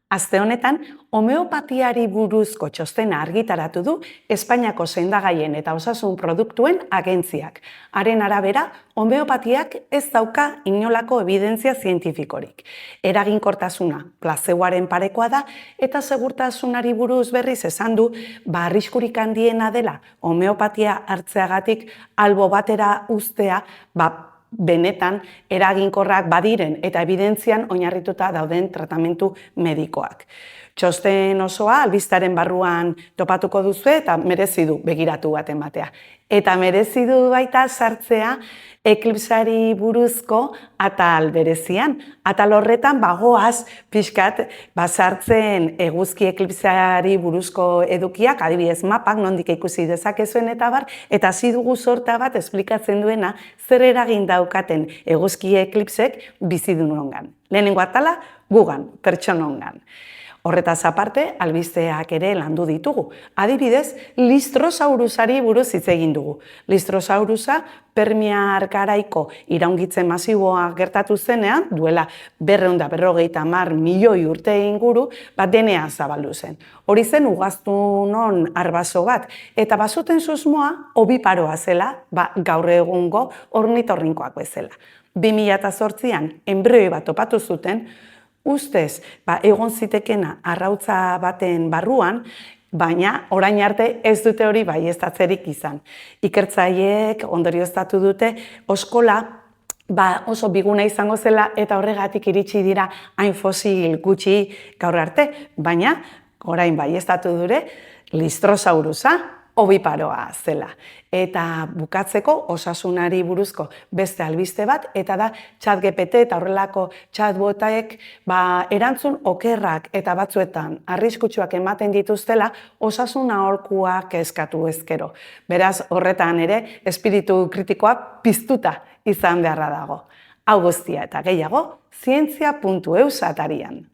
Aste honetan, homeopatiari buruzko txostena argitaratu du Espainiako sendagaien eta osasun produktuen agentziak. Haren arabera, homeopatiak ez dauka inolako ebidentzia zientifikorik. Eraginkortasuna plazeboaren parekoa da eta segurtasunari buruz berriz esan du, arriskurik handiena dela homeopatia hartzeagatik albo batera uztea, benetan eraginkorrak badiren eta ebidentzian oinarrituta dauden tratamentu medikoak. Txosten osoa albistaren barruan topatuko duzu eta merezi du begiratu bat ematea. Eta merezi du baita sartzea eklipsari buruzko atal berezian. Atal horretan goaz pixkat sartzen eguzki eklipsari buruzko edukiak, adibidez mapak nondik ikusi dezakezuen eta bar, eta hasi dugu sorta bat esplikatzen duena zer eragin daukaten eguzki eklipsek bizidunongan. Lehenengo atala gugan, pertsonongan. Horretaz aparte, albisteak ere landu ditugu. Adibidez, Listrosaurusari buruz hitz egin dugu. Listrosaurusa Permiar garaiko iraungitze masiboa gertatu zenean, duela 250 milioi urte inguru, denean zabaldu zen. Hori zen ugaztunon arbaso bat, eta bazuten susmoa obiparoa zela, gaur egungo ornitorrinkoak bezala. 2008an enbrioi bat topatu zuten, ustez, egon zitekena arrautza baten barruan, baina orain arte ez dute hori baieztatzerik izan. Ikertzaileek ondorioztatu dute oskola oso biguna izango zela eta horregatik iritsi dira hain fosil gutxi gaur arte, baina orain baieztatu dure Listrosaurusa obiparoa zela. Eta bukatzeko osasunari buruzko beste albiste bat, eta da ChatGPT eta horrelako chatbotek erantzun okerrak eta batzuetan arriskutsuak ematen dituztela osasun aholkuak eskatu ezkero. Beraz, horretan ere, espiritu kritikoa piztuta izan beharra dago. Hau guztia eta gehiago, zientzia.eus atarian.